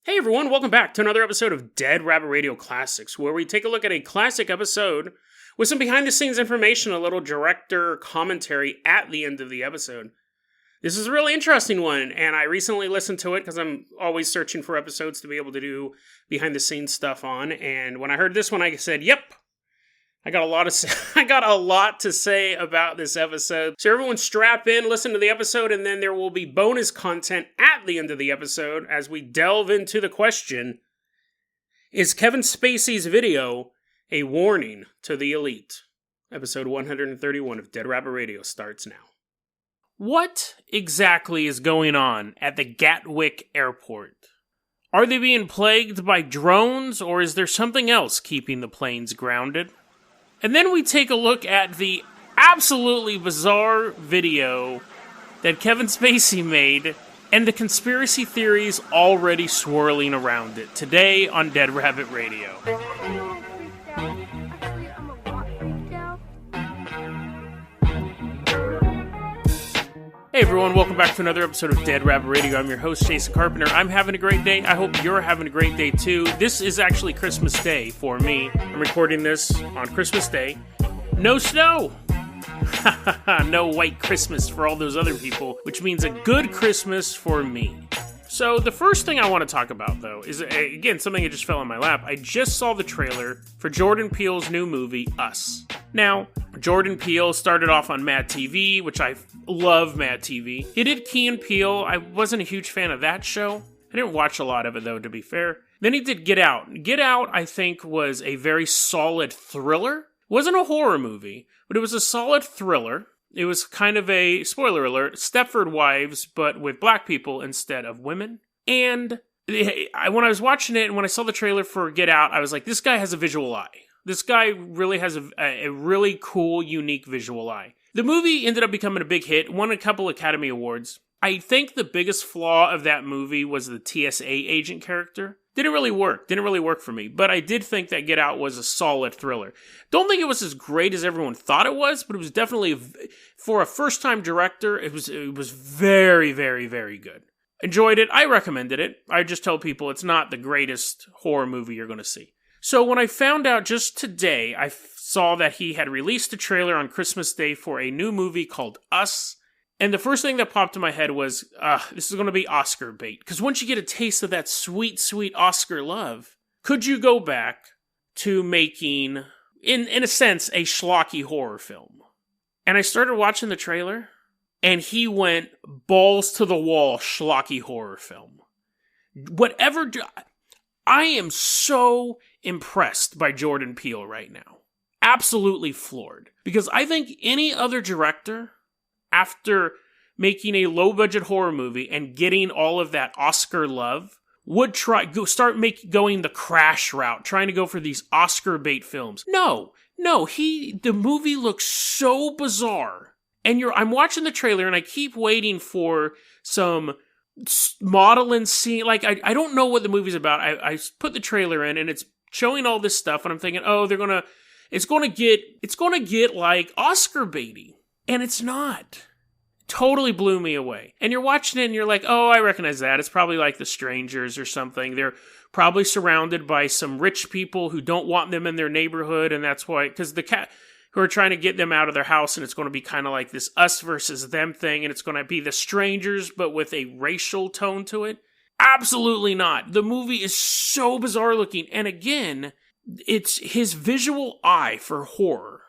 Hey everyone, welcome back to another episode of Dead Rabbit Radio Classics, where we take a look at a classic episode with some behind-the-scenes information, a little director commentary at the end of the episode. This is a really interesting one, and I recently listened to it because I'm always searching for episodes to be able to do behind-the-scenes stuff on, and when I heard this one, I said, yep, I got a lot to say about this episode. So everyone strap in, listen to the episode, and then there will be bonus content at the end of the episode as we delve into the question, is Kevin Spacey's video a warning to the elite? Episode 131 of Dead Rabbit Radio starts now. What exactly is going on at the Gatwick Airport? Are they being plagued by drones, or is there something else keeping the planes grounded? And then we take a look at the absolutely bizarre video that Kevin Spacey made and the conspiracy theories already swirling around it today on Dead Rabbit Radio. Hey everyone, welcome back to another episode of Dead Rabbit Radio. I'm your host, Jason Carpenter. I'm having a great day. I hope you're having a great day too. This is actually Christmas Day for me. I'm recording this on Christmas Day. No snow! No white Christmas for all those other people, which means a good Christmas for me. So the first thing I want to talk about, though, is, again, something that just fell in my lap. I just saw the trailer for Jordan Peele's new movie, Us. Now, Jordan Peele started off on Mad TV, which I love Mad TV. He did Key and Peele. I wasn't a huge fan of that show. I didn't watch a lot of it, though, to be fair. Then he did Get Out. Get Out, I think, was a very solid thriller. It wasn't a horror movie, but it was a solid thriller. It was kind of a, spoiler alert, Stepford Wives, but with black people instead of women. And when I was watching it and when I saw the trailer for Get Out, I was like, this guy has a visual eye. This guy really has a really cool, unique visual eye. The movie ended up becoming a big hit, won a couple Academy Awards. I think the biggest flaw of that movie was the TSA agent character. Didn't really work for me, but I did think that Get Out was a solid thriller. Don't think it was as great as everyone thought it was, but it was definitely, for a first-time director, it was very, very, very good. Enjoyed it. I recommended it. I just tell people it's not the greatest horror movie you're going to see. So when I found out just today, I saw that he had released a trailer on Christmas Day for a new movie called Us. And the first thing that popped in my head was, this is going to be Oscar bait. Because once you get a taste of that sweet, sweet Oscar love, could you go back to making, in a sense, a schlocky horror film? And I started watching the trailer, and he went balls to the wall schlocky horror film. I am so impressed by Jordan Peele right now. Absolutely floored. Because I think any other director, after making a low-budget horror movie and getting all of that Oscar love, would going the Crash route, trying to go for these Oscar bait films. No, the movie looks so bizarre. And I'm watching the trailer and I keep waiting for some modeling scene. Like, I don't know what the movie's about. I put the trailer in and it's showing all this stuff and I'm thinking, it's gonna get like Oscar baity. And it's not. Totally blew me away. And you're watching it and you're like, oh, I recognize that. It's probably like The Strangers or something. They're probably surrounded by some rich people who don't want them in their neighborhood. And that's why, because who are trying to get them out of their house. And it's going to be kind of like this us versus them thing. And it's going to be The Strangers, but with a racial tone to it. Absolutely not. The movie is so bizarre looking. And again, it's his visual eye for horror.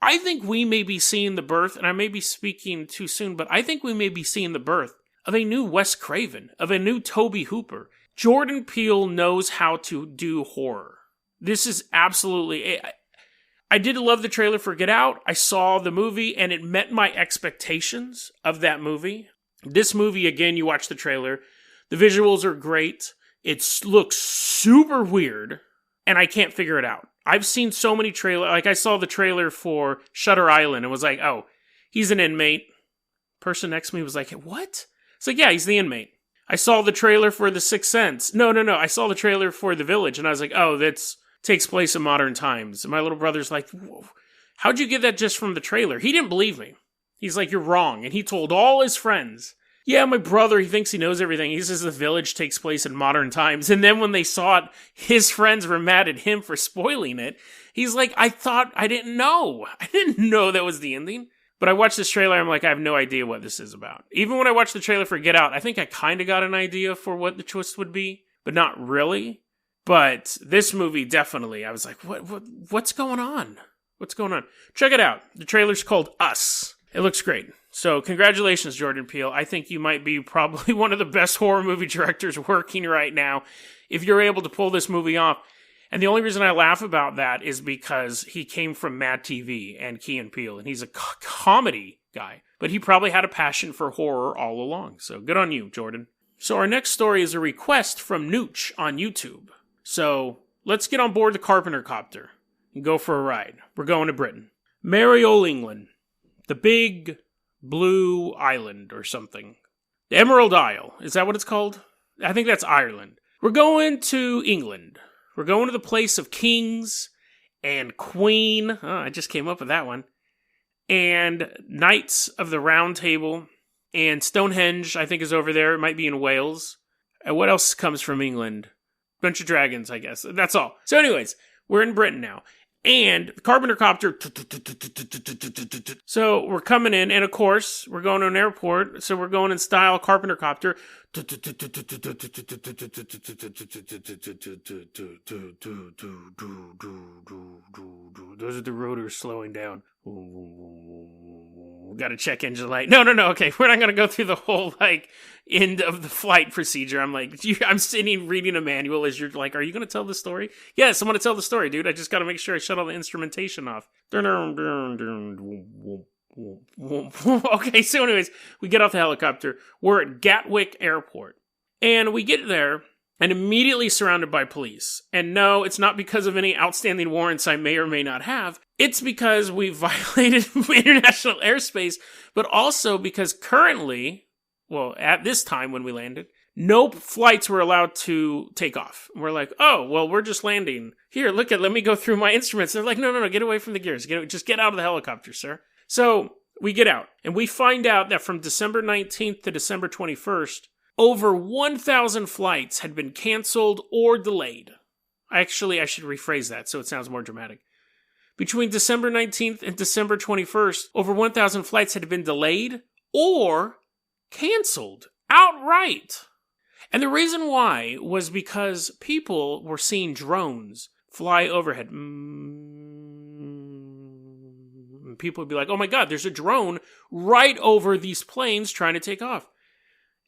I think we may be seeing the birth, and I may be speaking too soon, but I think we may be seeing the birth of a new Wes Craven, of a new Tobe Hooper. Jordan Peele knows how to do horror. This is absolutely... I did love the trailer for Get Out. I saw the movie, and it met my expectations of that movie. This movie, again, you watch the trailer. The visuals are great. It looks super weird, and I can't figure it out. I've seen so many trailers. Like, I saw the trailer for Shutter Island and was like, oh, he's an inmate. Person next to me was like, what? It's like, yeah, he's the inmate. I saw the trailer for The Sixth Sense. No. I saw the trailer for The Village, and I was like, oh, that's takes place in modern times. And my little brother's like, whoa, how'd you get that just from the trailer? He didn't believe me. He's like, you're wrong. And he told all his friends. yeah, my brother, he thinks he knows everything. He says the village takes place in modern times. And then when they saw it, his friends were mad at him for spoiling it. He's like, I didn't know. I didn't know that was the ending. But I watched this trailer, I'm like, I have no idea what this is about. Even when I watched the trailer for Get Out, I think I kind of got an idea for what the twist would be, but not really. But this movie, definitely, I was like, what's going on? What's going on? Check it out. The trailer's called Us. It looks great. So congratulations, Jordan Peele. I think you might be probably one of the best horror movie directors working right now if you're able to pull this movie off. And the only reason I laugh about that is because he came from Mad TV and Key and Peele, and he's a comedy guy. But he probably had a passion for horror all along. So good on you, Jordan. So our next story is a request from Nooch on YouTube. So let's get on board the Carpenter Copter and go for a ride. We're going to Britain. Merry Ole England. The big blue island or something. The Emerald Isle. Is that what it's called? I think that's Ireland. We're going to England. We're going to the place of kings and queen. Oh, I just came up with that one. And Knights of the Round Table. And Stonehenge, I think, is over there. It might be in Wales. And what else comes from England? Bunch of dragons, I guess. That's all. So anyways, we're in Britain now. And the Carpenter Copter. So we're coming in, and of course, we're going to an airport, so we're going in style Carpenter Copter. Those are the rotors slowing down. Got a check engine light. No. Okay, we're not going to go through the whole, end of the flight procedure. I'm sitting reading a manual as you're like, are you going to tell the story? Yes, I'm going to tell the story, dude. I just got to make sure I shut all the instrumentation off. Okay, so anyways, we get off the helicopter. We're at Gatwick Airport. And we get there and immediately surrounded by police. And no, it's not because of any outstanding warrants I may or may not have. It's because we violated international airspace, but also because currently, well, at this time when we landed, no flights were allowed to take off. We're like, oh, well, we're just landing. Here, let me go through my instruments. They're like, no, get away from the gears. Just get out of the helicopter, sir. So we get out, and we find out that from December 19th to December 21st, over 1,000 flights had been canceled or delayed. Actually, I should rephrase that so it sounds more dramatic. Between December 19th and December 21st, over 1,000 flights had been delayed or canceled outright. And the reason why was because people were seeing drones fly overhead. People would be like, oh my God, there's a drone right over these planes trying to take off.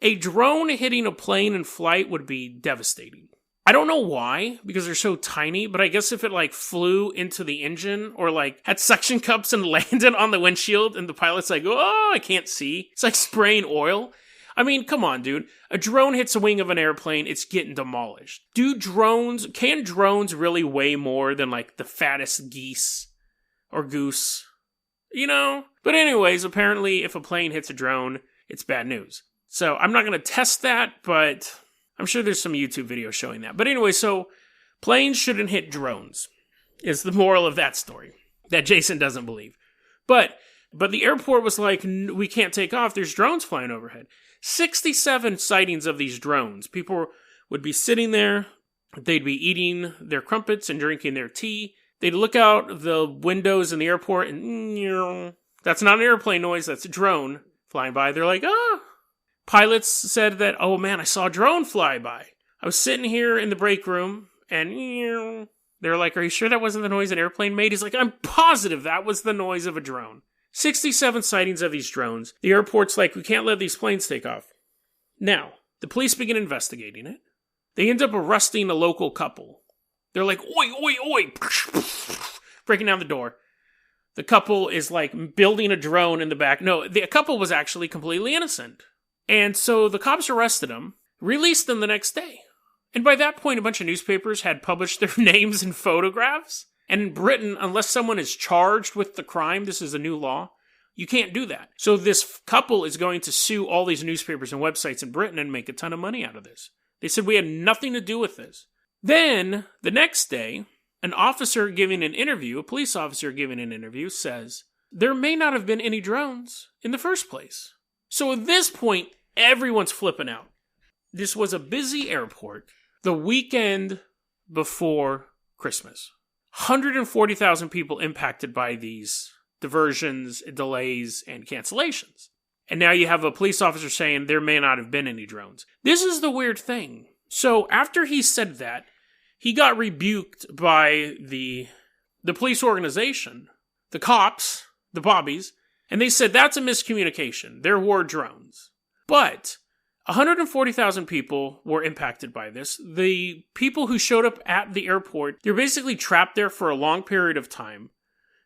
A drone hitting a plane in flight would be devastating. I don't know why, because they're so tiny, but I guess if it flew into the engine or had suction cups and landed on the windshield and the pilot's like, oh, I can't see. It's like spraying oil. I mean, come on, dude. A drone hits a wing of an airplane, it's getting demolished. Can drones really weigh more than the fattest geese or goose? You know? But anyways, apparently if a plane hits a drone, it's bad news. So I'm not going to test that, but I'm sure there's some YouTube videos showing that. But anyway, so planes shouldn't hit drones is the moral of that story that Jason doesn't believe. But the airport was like, we can't take off. There's drones flying overhead. 67 sightings of these drones. People would be sitting there. They'd be eating their crumpets and drinking their tea. They'd look out the windows in the airport and that's not an airplane noise. That's a drone flying by. They're like, ah. Pilots said that, oh man, I saw a drone fly by. I was sitting here in the break room and they're like, are you sure that wasn't the noise an airplane made? He's like, I'm positive that was the noise of a drone. 67 sightings of these drones. The airport's like, we can't let these planes take off. Now, the police begin investigating it. They end up arresting a local couple. They're like, oi, oi, oi, breaking down the door. The couple is building a drone in the back. No, the couple was actually completely innocent. And so the cops arrested them, released them the next day. And by that point, a bunch of newspapers had published their names and photographs. And in Britain, unless someone is charged with the crime, this is a new law, you can't do that. So this couple is going to sue all these newspapers and websites in Britain and make a ton of money out of this. They said we had nothing to do with this. Then, the next day, a police officer giving an interview says, there may not have been any drones in the first place. So at this point, Everyone's flipping out. This was a busy airport the weekend before Christmas. 140,000 people impacted by these diversions, delays, and cancellations. And now you have a police officer saying there may not have been any drones. This is the weird thing. So after he said that, he got rebuked by the police organization, the cops, the bobbies, and they said that's a miscommunication. There were drones. But 140,000 people were impacted by this. The people who showed up at the airport, they're basically trapped there for a long period of time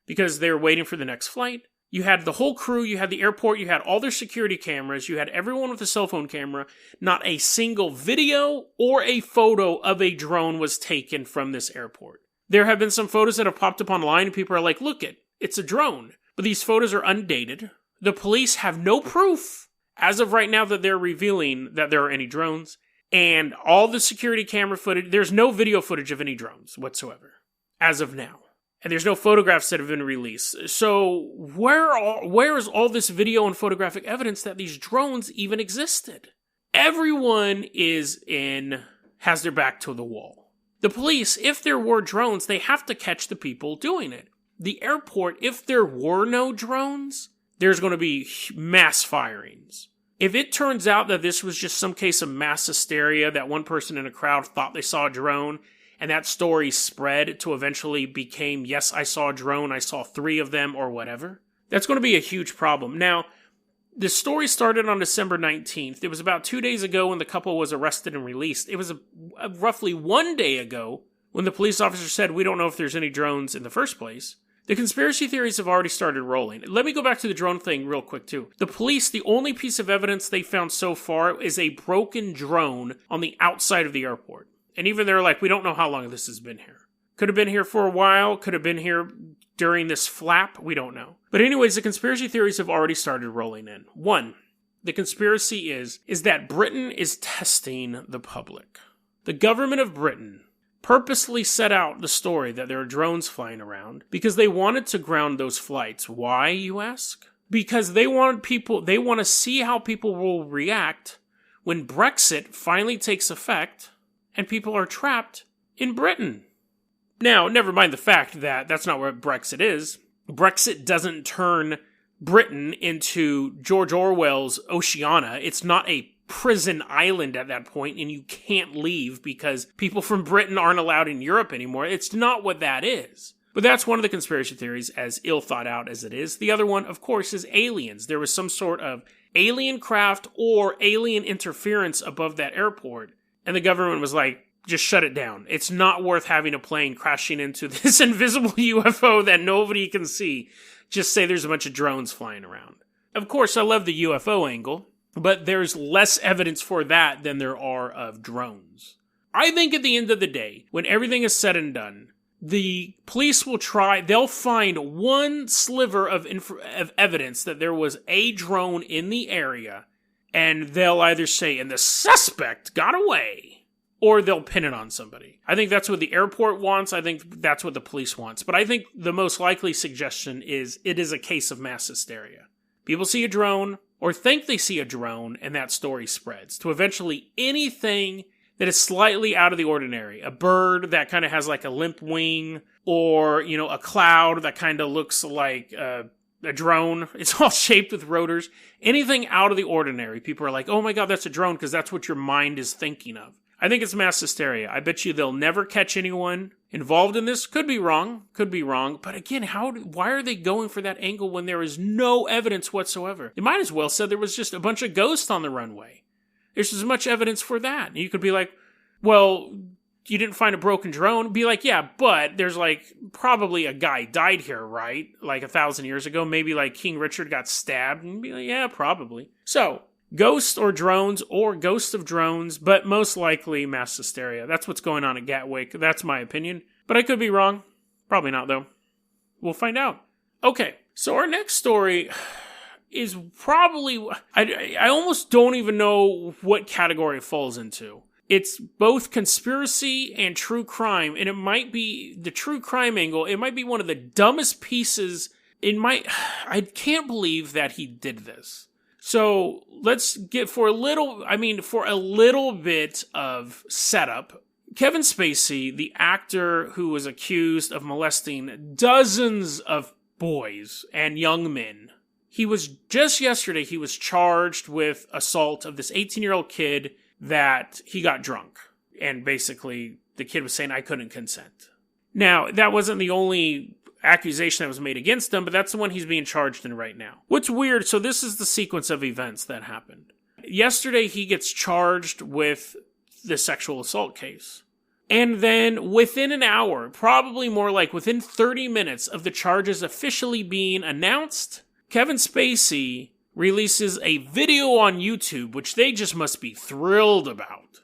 because they're waiting for the next flight. You had the whole crew, you had the airport, you had all their security cameras, you had everyone with a cell phone camera. Not a single video or a photo of a drone was taken from this airport. There have been some photos that have popped up online and people are like, look it's a drone. But these photos are undated. The police have no proof as of right now that they're revealing that there are any drones. And all the security camera footage, there's no video footage of any drones whatsoever as of now. And there's no photographs that have been released. So where is all this video and photographic evidence that these drones even existed? Everyone has their back to the wall. The police, if there were drones, they have to catch the people doing it. The airport, if there were no drones, there's going to be mass firings. If it turns out that this was just some case of mass hysteria, that one person in a crowd thought they saw a drone, and that story spread to eventually became, yes, I saw a drone, I saw 3 of them, or whatever, that's going to be a huge problem. Now, the story started on December 19th. It was about 2 days ago when the couple was arrested and released. It was roughly 1 day ago when the police officer said, we don't know if there's any drones in the first place. The conspiracy theories have already started rolling. Let me go back to the drone thing real quick, too. The police, the only piece of evidence they found so far is a broken drone on the outside of the airport. And even they're like, we don't know how long this has been here. Could have been here for a while, could have been here during this flap, we don't know. But anyways, the conspiracy theories have already started rolling in. 1, the conspiracy is that Britain is testing the public. The government of Britain purposely set out the story that there are drones flying around because they wanted to ground those flights. Why, you ask? Because they want to see how people will react when Brexit finally takes effect and people are trapped in Britain. Now, never mind the fact that that's not what Brexit is. Brexit doesn't turn Britain into George Orwell's Oceania. It's not a prison island at that point, and you can't leave because people from Britain aren't allowed in Europe anymore. It's not what that is. But that's one of the conspiracy theories, as ill thought out as it is. The other one, of course, is aliens. There was some sort of alien craft or alien interference above that airport, and the government was like, just shut it down. It's not worth having a plane crashing into this invisible UFO that nobody can see. Just say there's a bunch of drones flying around. Of course, I love the UFO angle, but there's less evidence for that than there are of drones. I think at the end of the day, when everything is said and done, the police they'll find one sliver of evidence that there was a drone in the area, and they'll either say, and the suspect got away, or they'll pin it on somebody. I think that's what the airport wants. I think that's what the police wants. But I think the most likely suggestion is it is a case of mass hysteria. People see a drone, or think they see a drone, and that story spreads to eventually anything that is slightly out of the ordinary. A bird that kind of has like a limp wing, or, a cloud that kind of looks like a drone. It's all shaped with rotors. Anything out of the ordinary. People are like, oh my God, that's a drone, because that's what your mind is thinking of. I think it's mass hysteria. I bet you they'll never catch anyone involved in this. Could be wrong. But again, why are they going for that angle when there is no evidence whatsoever? They might as well said there was just a bunch of ghosts on the runway. There's as much evidence for that. And you could be like, well, you didn't find a broken drone. Be like, yeah, but there's probably a guy died here, right? 1,000 years ago. Maybe King Richard got stabbed. And be like, yeah, probably. So, ghosts or drones, or ghosts of drones, but most likely mass hysteria. That's what's going on at Gatwick. That's my opinion. But I could be wrong. Probably not, though. We'll find out. Okay, so our next story is probably... I almost don't even know what category it falls into. It's both conspiracy and true crime, and it might be the true crime angle. It might be one of the dumbest pieces. I can't believe that he did this. So let's get for a little bit of setup. Kevin Spacey, the actor who was accused of molesting dozens of boys and young men, he was charged with assault of this 18-year-old kid that he got drunk. And basically, the kid was saying, I couldn't consent. Now, that wasn't the only accusation that was made against him, but that's the one he's being charged in right now. What's weird, so this is the sequence of events that happened. Yesterday, he gets charged with the sexual assault case. And then within an hour, probably more like within 30 minutes of the charges officially being announced, Kevin Spacey releases a video on YouTube, which they just must be thrilled about.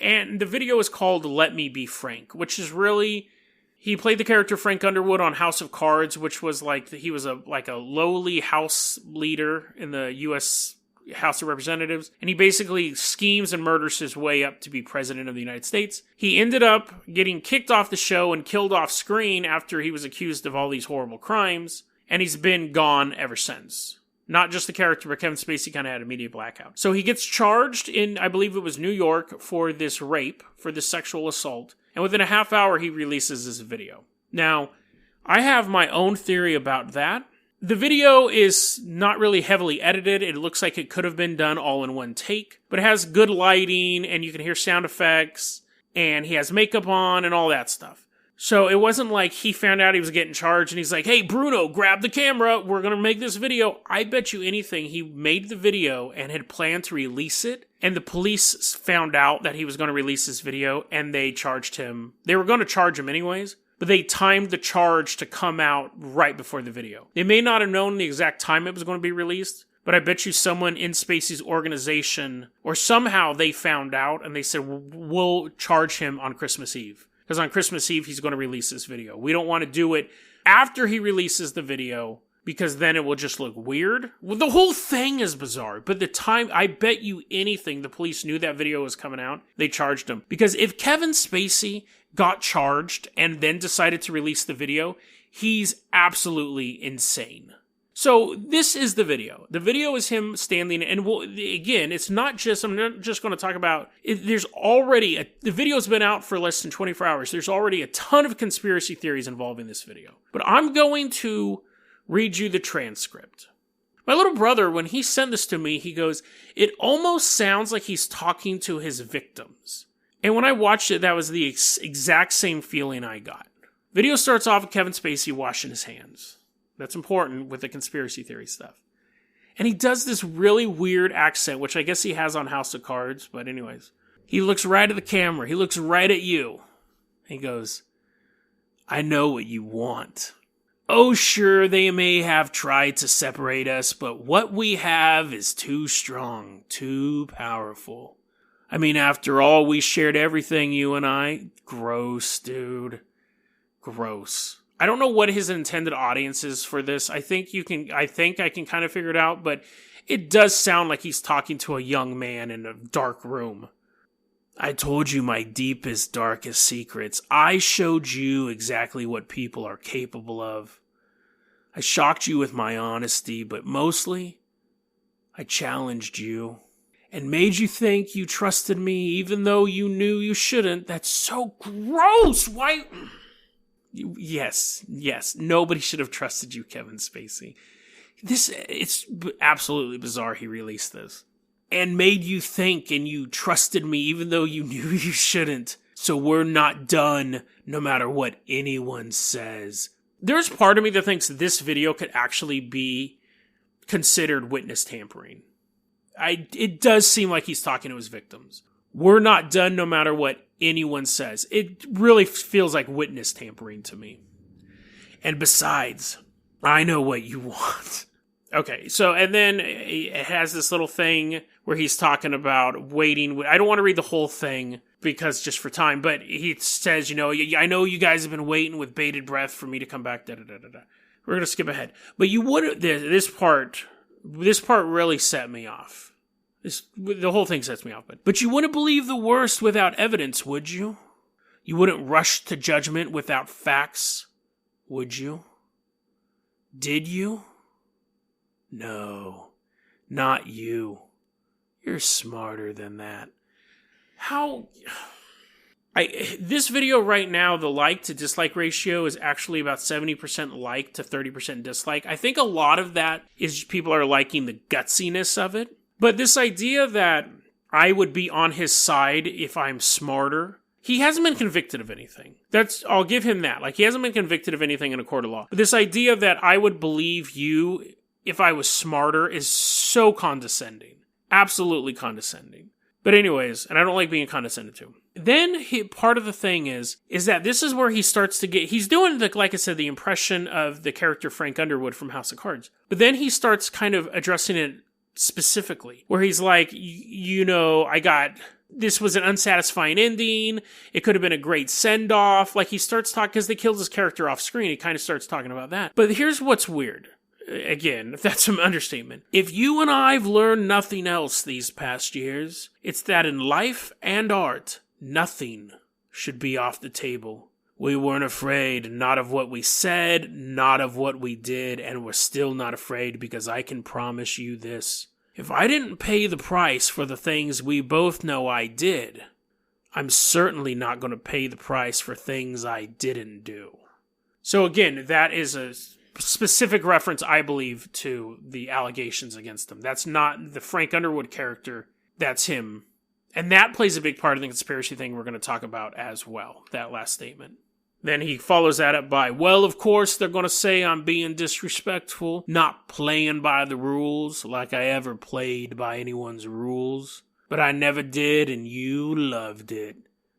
And the video is called Let Me Be Frank, which is really, he played the character Frank Underwood on House of Cards, which was like, he was a lowly house leader in the U.S. House of Representatives, and he basically schemes and murders his way up to be president of the United States. He ended up getting kicked off the show and killed off screen after he was accused of all these horrible crimes, and he's been gone ever since. Not just the character, but Kevin Spacey kind of had a media blackout. So he gets charged in, I believe it was New York, for this rape, for this sexual assault. And within a half hour, he releases this video. Now, I have my own theory about that. The video is not really heavily edited. It looks like it could have been done all in one take. But it has good lighting, and you can hear sound effects, and he has makeup on, and all that stuff. So it wasn't like he found out he was getting charged and he's like, hey, Bruno, grab the camera. We're going to make this video. I bet you anything he made the video and had planned to release it. And the police found out that he was going to release this video and they charged him. They were going to charge him anyways, but they timed the charge to come out right before the video. They may not have known the exact time it was going to be released, but I bet you someone in Spacey's organization or somehow they found out and they said, we'll charge him on Christmas Eve. Because on Christmas Eve, he's going to release this video. We don't want to do it after he releases the video, because then it will just look weird. Well, the whole thing is bizarre. But the time, I bet you anything, the police knew that video was coming out. They charged him. Because if Kevin Spacey got charged and then decided to release the video, he's absolutely insane. So this is the video. The video is him standing, and again, it's not just, I'm not just going to talk about, there's already, the video's been out for less than 24 hours. There's already a ton of conspiracy theories involving this video. But I'm going to read you the transcript. My little brother, when he sent this to me, he goes, it almost sounds like he's talking to his victims. And when I watched it, that was the exact same feeling I got. Video starts off with Kevin Spacey washing his hands. That's important with the conspiracy theory stuff. And he does this really weird accent, which I guess he has on House of Cards, but anyways. He looks right at the camera. He looks right at you. He goes, I know what you want. Oh, sure, they may have tried to separate us, but what we have is too strong, too powerful. I mean, after all, we shared everything, you and I. Gross, dude. Gross. I don't know what his intended audience is for this. I think I can kind of figure it out, but it does sound like he's talking to a young man in a dark room. I told you my deepest, darkest secrets. I showed you exactly what people are capable of. I shocked you with my honesty, but mostly, I challenged you and made you think you trusted me even though you knew you shouldn't. That's so gross! Why... Yes, nobody should have trusted you, Kevin Spacey. It's absolutely bizarre he released this. And made you think and you trusted me even though you knew you shouldn't. So we're not done no matter what anyone says. There's part of me that thinks this video could actually be considered witness tampering. It does seem like he's talking to his victims. We're not done no matter what anyone says. It really feels like witness tampering to me. And besides, I know what you want. Okay, so, and then it has this little thing where he's talking about waiting. I don't want to read the whole thing because just for time, but he says, I know you guys have been waiting with bated breath for me to come back, da-da-da-da-da. We're going to skip ahead. But you wouldn't, this part really set me off. The whole thing sets me off. But you wouldn't believe the worst without evidence, would you? You wouldn't rush to judgment without facts, would you? Did you? No. Not you. You're smarter than that. This video right now, the like to dislike ratio is actually about 70% like to 30% dislike. I think a lot of that is people are liking the gutsiness of it. But this idea that I would be on his side if I'm smarter, he hasn't been convicted of anything. I'll give him that. Like, he hasn't been convicted of anything in a court of law. But this idea that I would believe you if I was smarter is so condescending. Absolutely condescending. But anyways, and I don't like being condescended to. Then part of the thing is that this is where he starts to he's doing, like I said, the impression of the character Frank Underwood from House of Cards. But then he starts kind of addressing it specifically, where he's like, this was an unsatisfying ending. It could have been a great send-off. Like, he starts talking, because they killed his character off screen. He kind of starts talking about that. But here's what's weird. Again, if that's some understatement. If you and I've learned nothing else these past years, it's that in life and art, nothing should be off the table. We weren't afraid, not of what we said, not of what we did, and we're still not afraid because I can promise you this. If I didn't pay the price for the things we both know I did, I'm certainly not going to pay the price for things I didn't do. So again, that is a specific reference, I believe, to the allegations against him. That's not the Frank Underwood character. That's him. And that plays a big part of the conspiracy thing we're going to talk about as well, that last statement. Then he follows that up by, well, of course, they're going to say I'm being disrespectful, not playing by the rules like I ever played by anyone's rules. But I never did, and you loved it.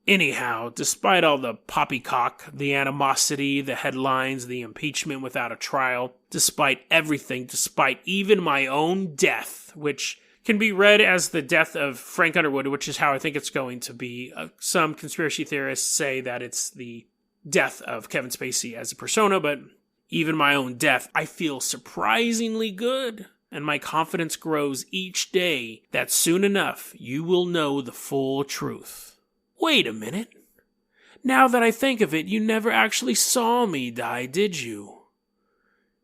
Anyhow, despite all the poppycock, the animosity, the headlines, the impeachment without a trial, despite everything, despite even my own death, which can be read as the death of Frank Underwood, which is how I think it's going to be. Some conspiracy theorists say that it's the death of Kevin Spacey as a persona, but even my own death, I feel surprisingly good. And my confidence grows each day that soon enough you will know the full truth. Wait a minute. Now that I think of it, you never actually saw me die, did you?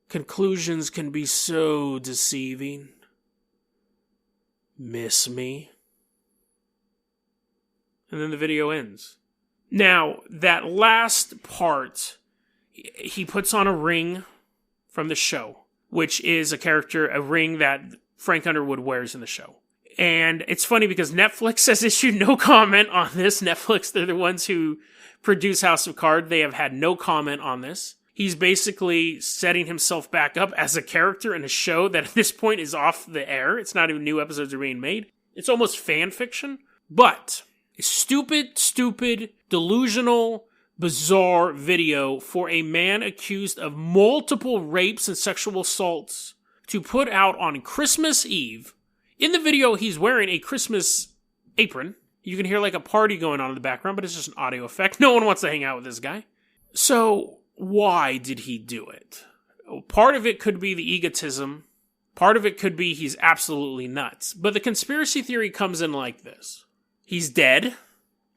Conclusions can be so deceiving. Miss me? And then the video ends. Now, that last part, he puts on a ring from the show, which is a ring that Frank Underwood wears in the show. And it's funny because Netflix has issued no comment on this. Netflix, they're the ones who produce House of Cards. They have had no comment on this. He's basically setting himself back up as a character in a show that at this point is off the air. It's not even new episodes are being made. It's almost fan fiction. But a stupid, delusional, bizarre video for a man accused of multiple rapes and sexual assaults to put out on Christmas Eve. In the video, he's wearing a Christmas apron. You can hear like a party going on in the background, but it's just an audio effect. No one wants to hang out with this guy. So, why did he do it? Part of it could be the egotism. Part of it could be he's absolutely nuts. But the conspiracy theory comes in like this. He's dead,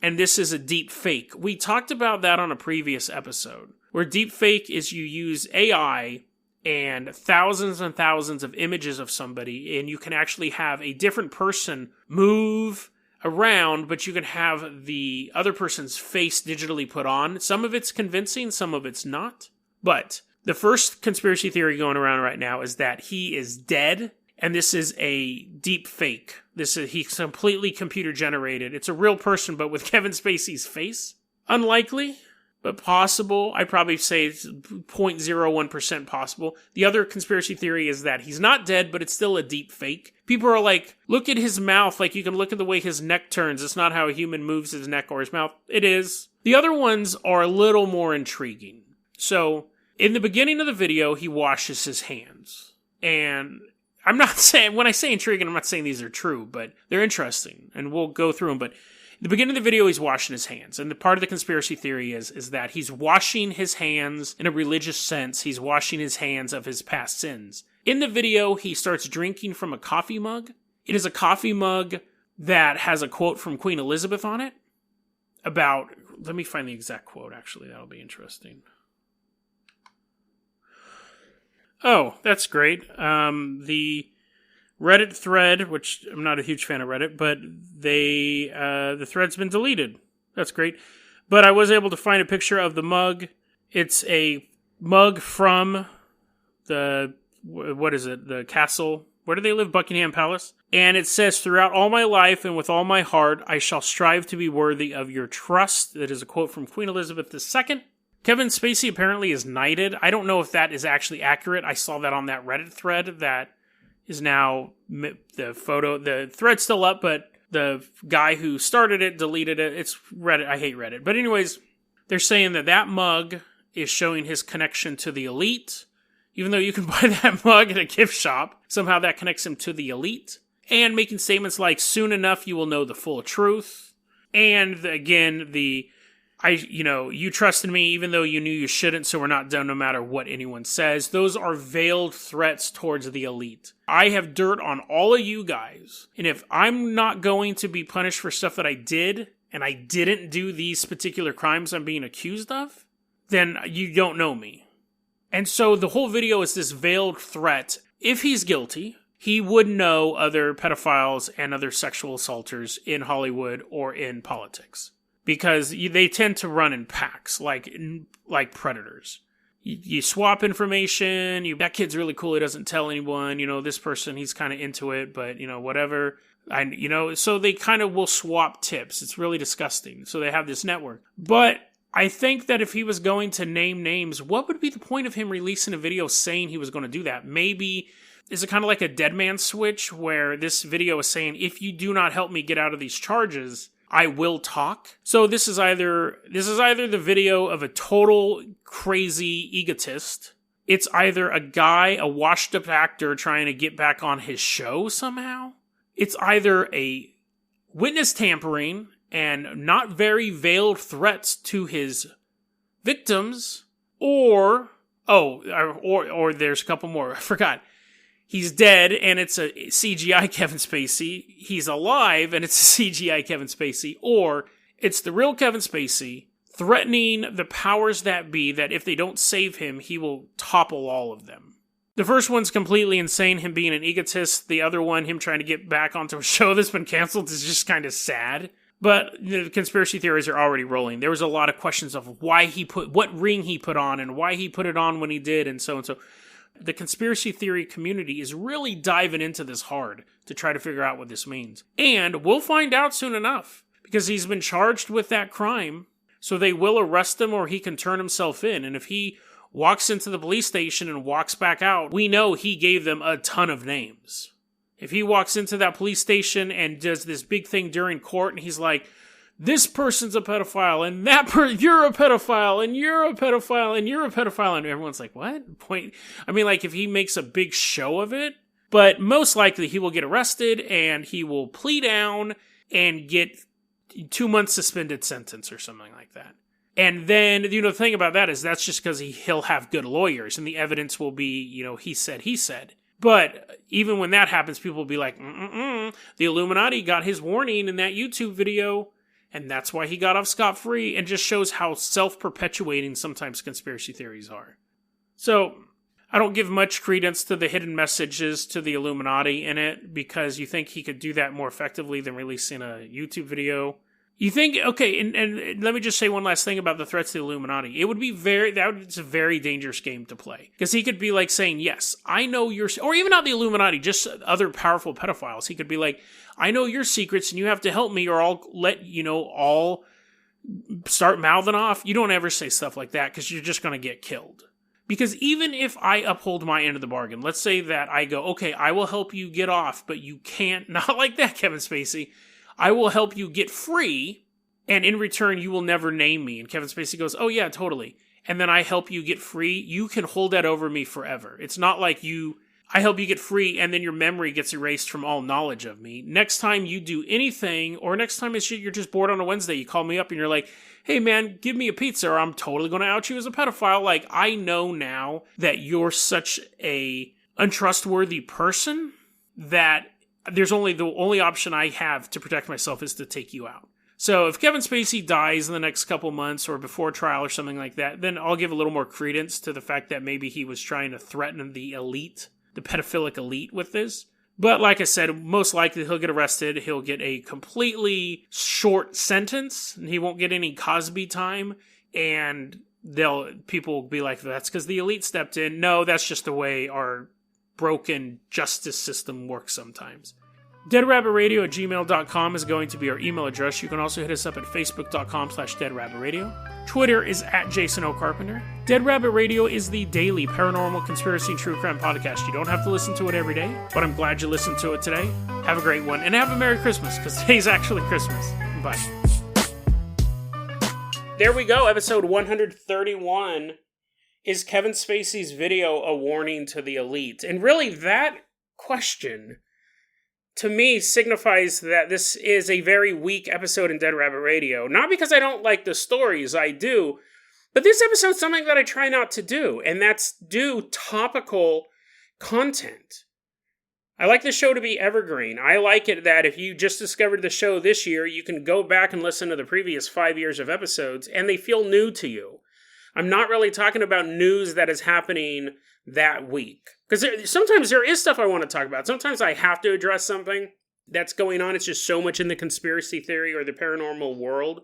and this is a deep fake. We talked about that on a previous episode, where deep fake is you use AI and thousands of images of somebody, and you can actually have a different person move around, but you can have the other person's face digitally put on. Some of it's convincing, some of it's not. But the first conspiracy theory going around right now is that he is dead, and this is a deep fake. He's completely computer generated. It's a real person, but with Kevin Spacey's face. Unlikely, but possible. I'd probably say it's 0.01% possible. The other conspiracy theory is that he's not dead, but it's still a deep fake. People are like, look at his mouth. Like, you can look at the way his neck turns. It's not how a human moves his neck or his mouth. It is. The other ones are a little more intriguing. So, in the beginning of the video, he washes his hands. And I'm not saying, when I say intriguing, I'm not saying these are true, but they're interesting. And we'll go through them. But at the beginning of the video, he's washing his hands. And the part of the conspiracy theory is that he's washing his hands in a religious sense. He's washing his hands of his past sins. In the video, he starts drinking from a coffee mug. It is a coffee mug that has a quote from Queen Elizabeth on it about, let me find the exact quote, actually. That'll be interesting. Oh, that's great. The Reddit thread, which I'm not a huge fan of Reddit, but the thread's been deleted. That's great. But I was able to find a picture of the mug. It's a mug from the castle. Where do they live? Buckingham Palace. And it says, "Throughout all my life and with all my heart, I shall strive to be worthy of your trust." That is a quote from Queen Elizabeth II. Kevin Spacey apparently is knighted. I don't know if that is actually accurate. I saw that on that Reddit thread that is now the thread's still up, but the guy who started it deleted it. It's Reddit. I hate Reddit. But anyways, they're saying that mug is showing his connection to the elite. Even though you can buy that mug at a gift shop, somehow that connects him to the elite. And making statements like, "Soon enough you will know the full truth." And again, you trusted me even though you knew you shouldn't, so we're not done no matter what anyone says. Those are veiled threats towards the elite. I have dirt on all of you guys. And if I'm not going to be punished for stuff that I did, and I didn't do these particular crimes I'm being accused of, then you don't know me. And so the whole video is this veiled threat. If he's guilty, he would know other pedophiles and other sexual assaulters in Hollywood or in politics. Because they tend to run in packs, like predators. You swap information, that kid's really cool, he doesn't tell anyone, this person, he's kind of into it, but, whatever. So they kind of will swap tips. It's really disgusting. So they have this network. But I think that if he was going to name names, what would be the point of him releasing a video saying he was going to do that? Maybe, is it kind of like a dead man switch where this video is saying, if you do not help me get out of these charges, I will talk? So this is either the video of a total crazy egotist. It's either a washed up actor trying to get back on his show somehow. It's either a witness tampering and not very veiled threats to his victims, or there's a couple more. I forgot. He's dead, and it's a CGI Kevin Spacey. He's alive, and it's a CGI Kevin Spacey. Or it's the real Kevin Spacey threatening the powers that be that if they don't save him, he will topple all of them. The first one's completely insane, him being an egotist. The other one, him trying to get back onto a show that's been canceled, is just kind of sad. But the conspiracy theories are already rolling. There was a lot of questions of what ring he put on and why he put it on when he did and so and so. The conspiracy theory community is really diving into this hard to try to figure out what this means. And we'll find out soon enough because he's been charged with that crime. So they will arrest him or he can turn himself in. And if he walks into the police station and walks back out, we know he gave them a ton of names. If he walks into that police station and does this big thing during court and he's like, this person's a pedophile and you're a pedophile and you're a pedophile and you're a pedophile, and everyone's like, what? If he makes a big show of it, but most likely he will get arrested and he will plea down and get 2 months suspended sentence or something like that. And then, the thing about that is that's just because he'll have good lawyers and the evidence will be, he said. But even when that happens, people will be like, the Illuminati got his warning in that YouTube video, and that's why he got off scot-free, and just shows how self-perpetuating sometimes conspiracy theories are. So, I don't give much credence to the hidden messages to the Illuminati in it, because you think he could do that more effectively than releasing a YouTube video. You think, okay, and let me just say one last thing about the threats to the Illuminati. It's a very dangerous game to play. Because he could be like saying, yes, I know your, or even not the Illuminati, just other powerful pedophiles. He could be like, I know your secrets and you have to help me or I'll let, all start mouthing off. You don't ever say stuff like that because you're just going to get killed. Because even if I uphold my end of the bargain, let's say that I go, okay, I will help you get off, but you can't, not like that, Kevin Spacey. I will help you get free, and in return, you will never name me. And Kevin Spacey goes, oh yeah, totally. And then I help you get free. You can hold that over me forever. It's not like I help you get free, and then your memory gets erased from all knowledge of me. Next time you do anything, or next time you're just bored on a Wednesday, you call me up and you're like, hey man, give me a pizza, or I'm totally going to out you as a pedophile. Like, I know now that you're such a untrustworthy person that the only option I have to protect myself is to take you out. So if Kevin Spacey dies in the next couple months or before trial or something like that, then I'll give a little more credence to the fact that maybe he was trying to threaten the elite, the pedophilic elite with this. But like I said, most likely he'll get arrested. He'll get a completely short sentence, and he won't get any Cosby time. And people will be like, that's because the elite stepped in. No, that's just the way our broken justice system works sometimes. DeadRabbitRadio@gmail.com is going to be our email address. You can also hit us up at Facebook.com/DeadRabbitRadio. Twitter is at Jason O. Carpenter. Dead Rabbit Radio is the daily paranormal conspiracy and true crime podcast. You don't have to listen to it every day, but I'm glad you listened to it today. Have a great one, and have a Merry Christmas, because today's actually Christmas. Bye. There we go, episode 131. Is Kevin Spacey's video a warning to the elite? And really, that question, to me, signifies that this is a very weak episode in Dead Rabbit Radio. Not because I don't like the stories, I do, but this episode's something that I try not to do, and that's do topical content. I like the show to be evergreen. I like it that if you just discovered the show this year, you can go back and listen to the previous 5 years of episodes, and they feel new to you. I'm not really talking about news that is happening that week. Because sometimes there is stuff I want to talk about. Sometimes I have to address something that's going on. It's just so much in the conspiracy theory or the paranormal world.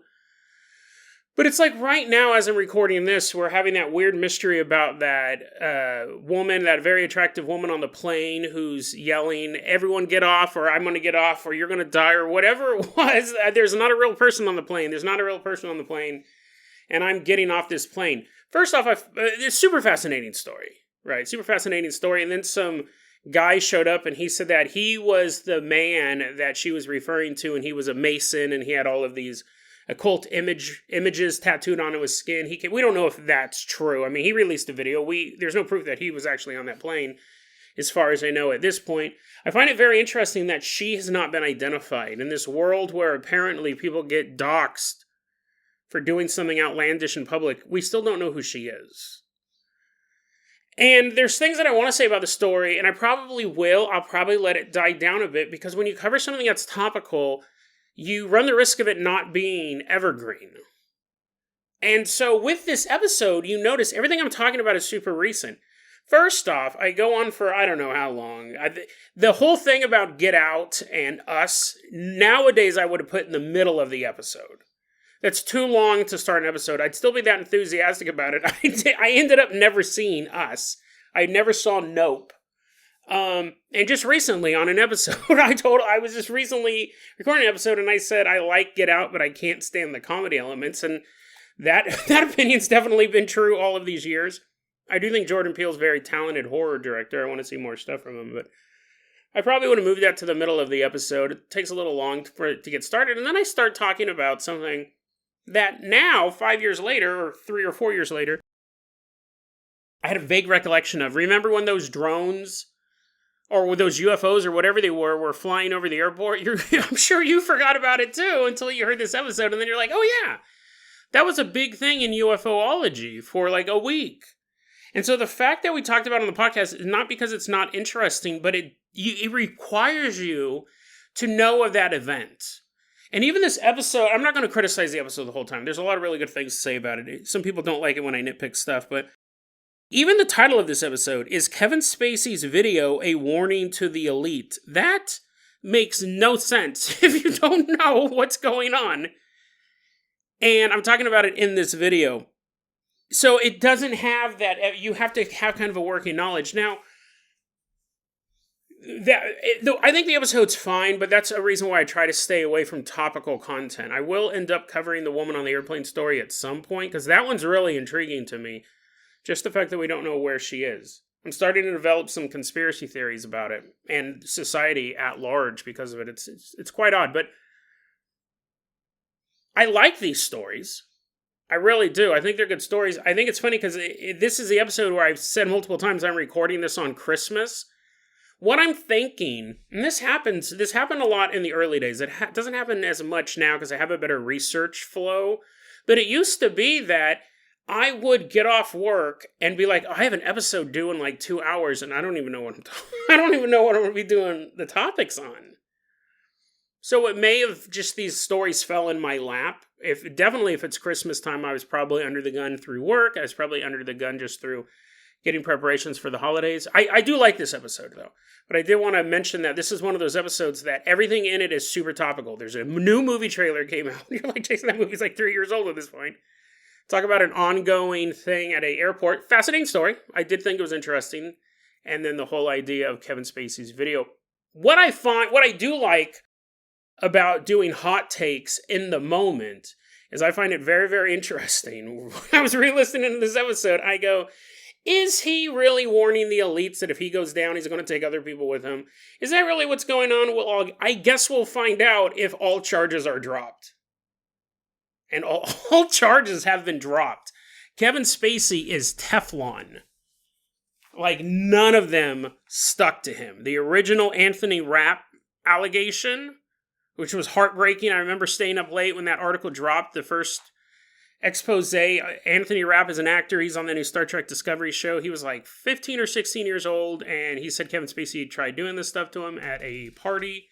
But it's like right now, as I'm recording this, we're having that weird mystery about that woman, that very attractive woman on the plane who's yelling, everyone get off, or I'm going to get off, or you're going to die, or whatever it was. There's not a real person on the plane. There's not a real person on the plane. And I'm getting off this plane. First off, it's a super fascinating story, right? Super fascinating story. And then some guy showed up and he said that he was the man that she was referring to, and he was a Mason, and he had all of these occult images tattooed onto his skin. We don't know if that's true. I mean, he released a video. There's no proof that he was actually on that plane, as far as I know at this point. I find it very interesting that she has not been identified in this world where apparently people get doxxed for doing something outlandish in public. We still don't know who she is. And there's things that I want to say about the story, and I probably will. I'll probably let it die down a bit, because when you cover something that's topical, you run the risk of it not being evergreen. And so with this episode, you notice everything I'm talking about is super recent. First off, I go on for I don't know how long. The whole thing about Get Out and Us, nowadays I would have put in the middle of the episode. That's too long to start an episode. I'd still be that enthusiastic about it. I ended up never seeing Us. I never saw Nope. And just recently on an episode, I was just recently recording an episode, and I said I like Get Out, but I can't stand the comedy elements. And that opinion's definitely been true all of these years. I do think Jordan Peele's a very talented horror director. I want to see more stuff from him, but I probably would have moved that to the middle of the episode. It takes a little long for it to get started. And then I start talking about something that now, 5 years later, or 3 or 4 years later, I had a vague recollection of. Remember when those drones, or those UFOs, or whatever they were flying over the airport? I'm sure you forgot about it too, until you heard this episode, and then you're like, oh yeah, that was a big thing in UFOlogy for like a week. And so the fact that we talked about it on the podcast is not because it's not interesting, but it requires you to know of that event. And even this episode, I'm not going to criticize the episode the whole time. There's a lot of really good things to say about it. Some people don't like it when I nitpick stuff, but even the title of this episode is Kevin Spacey's video a warning to the elite. That makes no sense if you don't know what's going on. And I'm talking about it in this video. So it doesn't have that, you have to have kind of a working knowledge. Now, I think the episode's fine, but that's a reason why I try to stay away from topical content. I will end up covering the woman on the airplane story at some point, because that one's really intriguing to me. Just the fact that we don't know where she is. I'm starting to develop some conspiracy theories about it, and society at large because of it. It's quite odd, but I like these stories. I really do. I think they're good stories. I think it's funny because this is the episode where I've said multiple times I'm recording this on Christmas. What I'm thinking, and this happened a lot in the early days. It doesn't happen as much now because I have a better research flow. But it used to be that I would get off work and be like, I have an episode due in like 2 hours, and I don't even know what I don't even know what I'm going to be doing the topics on. So it may have just these stories fell in my lap. If it's Christmas time, I was probably under the gun through work. I was probably under the gun just through getting preparations for the holidays. I do like this episode, though. But I did want to mention that this is one of those episodes that everything in it is super topical. There's a new movie trailer came out. You're like, Jason, that movie's like 3 years old at this point. Talk about an ongoing thing at an airport. Fascinating story. I did think it was interesting. And then the whole idea of Kevin Spacey's video. What I do like about doing hot takes in the moment is I find it very, very interesting. When I was re-listening to this episode, I go, is he really warning the elites that if he goes down, he's going to take other people with him? Is that really what's going on? Well, I guess we'll find out if all charges are dropped. And all charges have been dropped. Kevin Spacey is Teflon. Like, none of them stuck to him. The original Anthony Rapp allegation, which was heartbreaking. I remember staying up late when that article dropped, the first expose. Anthony Rapp is an actor. He's on the new Star Trek Discovery show. He was like 15 or 16 years old, and he said Kevin Spacey tried doing this stuff to him at a party.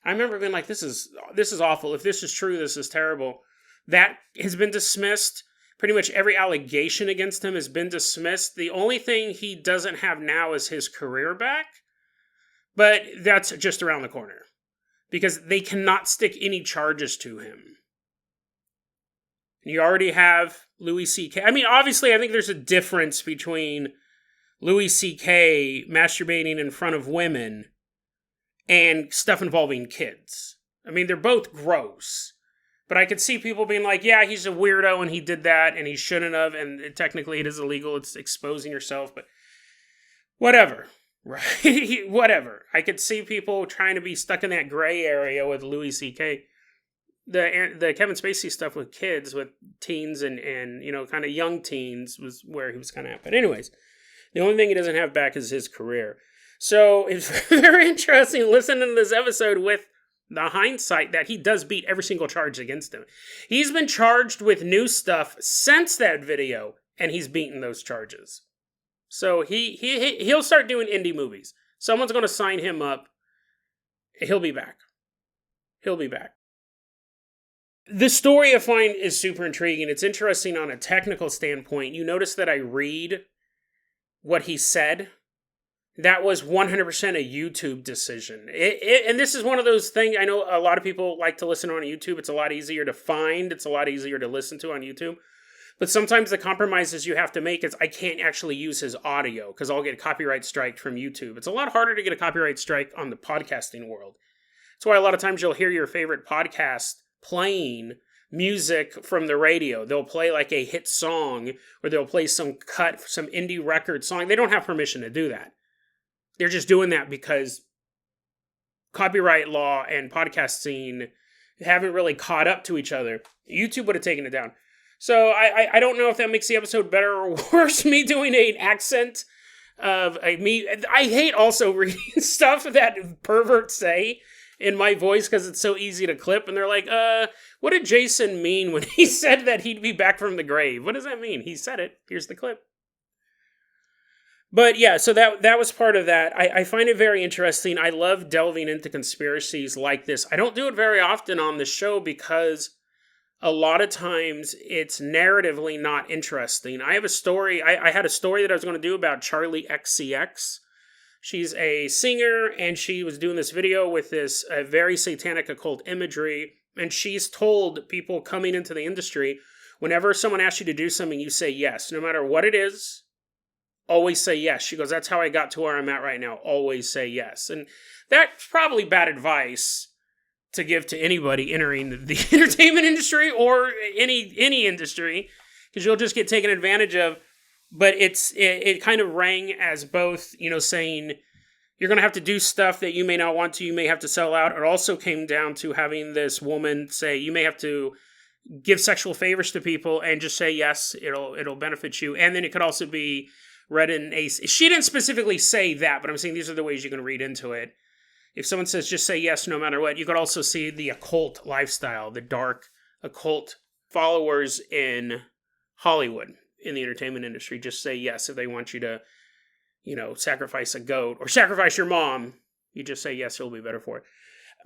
I remember being like, this is awful. If this is true, this is terrible. That has been dismissed. Pretty much every allegation against him has been dismissed. The only thing he doesn't have now is his career back. But that's just around the corner. Because they cannot stick any charges to him. You already have Louis C.K. I mean, obviously, I think there's a difference between Louis C.K. masturbating in front of women and stuff involving kids. I mean, they're both gross. But I could see people being like, yeah, he's a weirdo and he did that and he shouldn't have, and technically it is illegal. It's exposing yourself, but whatever, right? Whatever. I could see people trying to be stuck in that gray area with Louis C.K. The Kevin Spacey stuff with kids, with teens and kind of young teens was where he was kind of at. But anyways, the only thing he doesn't have back is his career. So it's very interesting listening to this episode with the hindsight that he does beat every single charge against him. He's been charged with new stuff since that video, and he's beaten those charges. So he'll start doing indie movies. Someone's going to sign him up. He'll be back. He'll be back. The story I find is super intriguing. It's interesting on a technical standpoint. You notice that I read what he said. That was 100% a YouTube decision. And this is one of those things, I know a lot of people like to listen on YouTube. It's a lot easier to find. It's a lot easier to listen to on YouTube. But sometimes the compromises you have to make is I can't actually use his audio because I'll get a copyright strike from YouTube. It's a lot harder to get a copyright strike on the podcasting world. That's why a lot of times you'll hear your favorite podcast playing music from the radio. They'll play like a hit song or they'll play some indie record song. They don't have permission to do that. They're just doing that because copyright law and podcasting haven't really caught up to each other. YouTube would have taken it down. So I don't know if that makes the episode better or worse. Me doing an accent of me. I hate also reading stuff that perverts say in my voice because it's so easy to clip. And they're like, what did Jason mean when he said that he'd be back from the grave? What does that mean? He said it. Here's the clip. But yeah, so that was part of that. I find it very interesting. I love delving into conspiracies like this. I don't do it very often on the show because a lot of times it's narratively not interesting. I have a story. I had a story that I was going to do about Charlie XCX. She's a singer and she was doing this video with this very satanic occult imagery. And she's told people coming into the industry, whenever someone asks you to do something, you say yes, no matter what it is. Always say yes. She goes, that's how I got to where I'm at right now. Always say yes. And that's probably bad advice to give to anybody entering the entertainment industry or any industry, because you'll just get taken advantage of. But it kind of rang as both, saying you're going to have to do stuff that you may not want to. You may have to sell out. It also came down to having this woman say you may have to give sexual favors to people and just say yes. It'll benefit you. And then it could also be read in a... She didn't specifically say that, but I'm saying these are the ways you can read into it. If someone says just say yes no matter what, you could also see the occult lifestyle, the dark occult followers in Hollywood, in the entertainment industry. Just say yes if they want you to, sacrifice a goat or sacrifice your mom. You just say yes, it'll be better for it.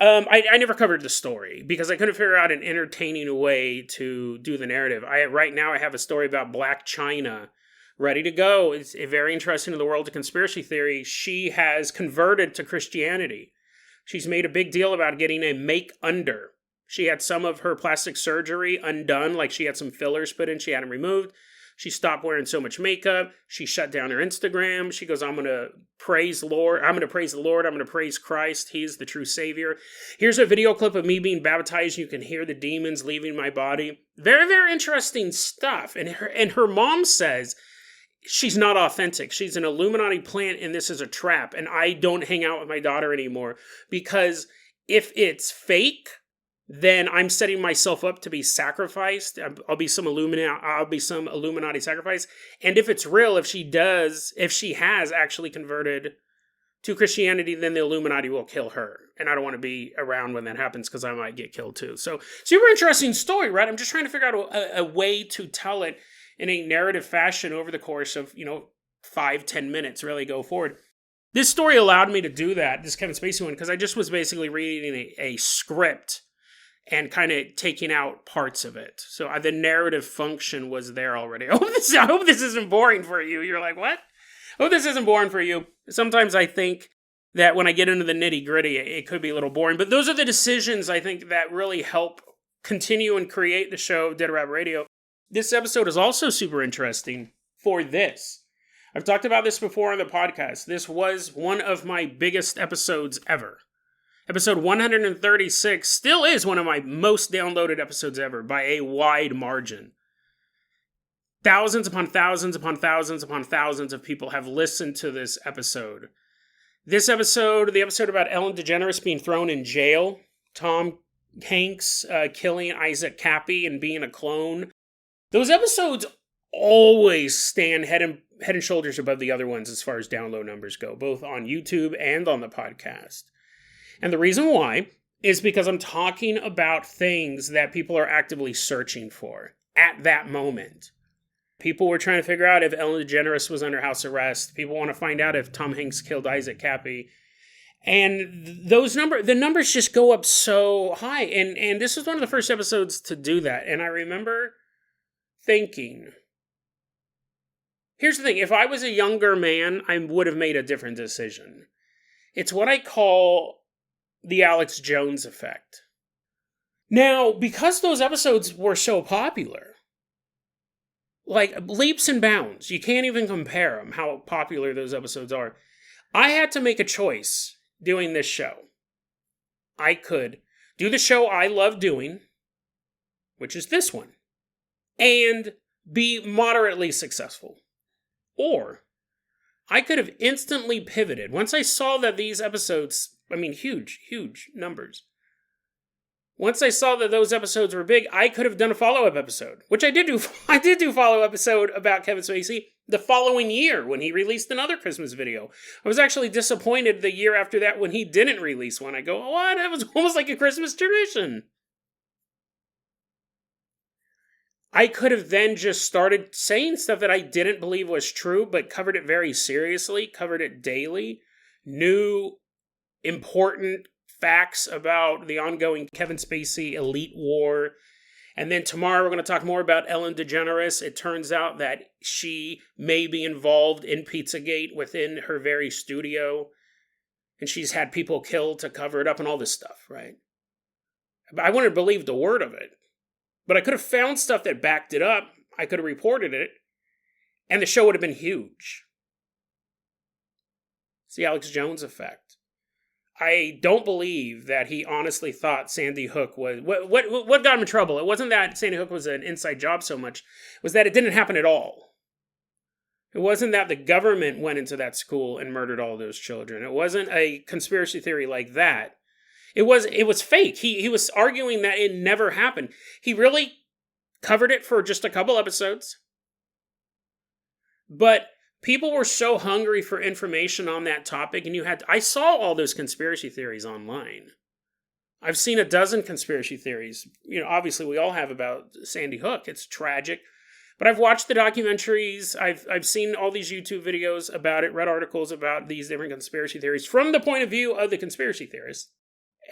I never covered the story because I couldn't figure out an entertaining way to do the narrative. Right now I have a story about Black China ready to go. It's very interesting in the world of conspiracy theory. She has converted to Christianity. She's made a big deal about getting a make under. She had some of her plastic surgery undone, like she had some fillers put in, she had them removed. She stopped wearing so much makeup. She shut down her Instagram. She goes, I'm going to praise the Lord. I'm going to praise the Lord. I'm going to praise Christ. He's the true Savior. Here's a video clip of me being baptized. You can hear the demons leaving my body. Very, very interesting stuff. And her mom says she's not authentic. She's an Illuminati plant, and this is a trap. And I don't hang out with my daughter anymore because if it's fake, then I'm setting myself up to be sacrificed. I'll be some Illuminati sacrifice. And if it's real, if she has actually converted to Christianity, then the Illuminati will kill her. And I don't want to be around when that happens because I might get killed too. So, super interesting story, right? I'm just trying to figure out a way to tell it in a narrative fashion over the course of, 5-10 minutes, really go forward. This story allowed me to do that, this Kevin Spacey one, because I just was basically reading a script and kind of taking out parts of it. So the narrative function was there already. I hope this isn't boring for you. You're like, what? I hope this isn't boring for you. Sometimes I think that when I get into the nitty-gritty, it could be a little boring. But those are the decisions, I think, that really help continue and create the show, Dead Rabbit Radio. This episode is also super interesting for this. I've talked about this before on the podcast. This was one of my biggest episodes ever. Episode 136 still is one of my most downloaded episodes ever by a wide margin. Thousands upon thousands upon thousands upon thousands of people have listened to this episode. This episode, the episode about Ellen DeGeneres being thrown in jail, Tom Hanks killing Issac Kappy and being a clone. Those episodes always stand head and shoulders above the other ones as far as download numbers go, both on YouTube and on the podcast. And the reason why is because I'm talking about things that people are actively searching for at that moment. People were trying to figure out if Ellen DeGeneres was under house arrest. People want to find out if Tom Hanks killed Issac Kappy. And the numbers just go up so high. And this is one of the first episodes to do that. And I remember thinking, here's the thing. If I was a younger man, I would have made a different decision. It's what I call the Alex Jones effect. Now, because those episodes were so popular, like leaps and bounds, you can't even compare them, how popular those episodes are. I had to make a choice doing this show. I could do the show I love doing, which is this one, and be moderately successful. Or I could have instantly pivoted. Once I saw that these episodes, huge numbers. Once I saw that those episodes were big, I could have done a follow-up episode, which I did do. I did do a follow-up episode about Kevin Spacey the following year when he released another Christmas video. I was actually disappointed the year after that when he didn't release one. I go, what? It was almost like a Christmas tradition. I could have then just started saying stuff that I didn't believe was true, but covered it very seriously, covered it daily, new important facts about the ongoing Kevin Spacey elite war. And then tomorrow we're going to talk more about Ellen DeGeneres. It turns out that she may be involved in Pizzagate within her very studio. And she's had people killed to cover it up and all this stuff, right? I wouldn't have believed a word of it. But I could have found stuff that backed it up. I could have reported it. And the show would have been huge. It's the Alex Jones effect. I don't believe that he honestly thought Sandy Hook was... What got him in trouble? It wasn't that Sandy Hook was an inside job so much. It was that it didn't happen at all. It wasn't that the government went into that school and murdered all those children. It wasn't a conspiracy theory like that. It was fake. He was arguing that it never happened. He really covered it for just a couple episodes. But people were so hungry for information on that topic, and I saw all those conspiracy theories online. I've seen a dozen conspiracy theories. Obviously we all have about Sandy Hook. It's tragic. But I've watched the documentaries. I've seen all these YouTube videos about it, read articles about these different conspiracy theories from the point of view of the conspiracy theorists.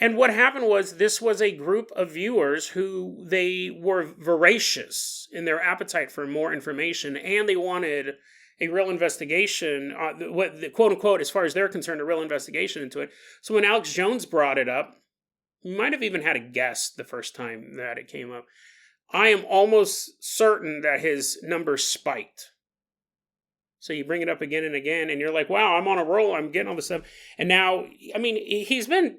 And what happened was this was a group of viewers who they were voracious in their appetite for more information, and they wanted a real investigation, what the quote unquote, as far as they're concerned, a real investigation into it. So when Alex Jones brought it up, we might have even had a guest the first time that it came up. I am almost certain that his numbers spiked. So you bring it up again and again, and you're like, wow, I'm on a roll, I'm getting all this stuff. And now, I mean, he's been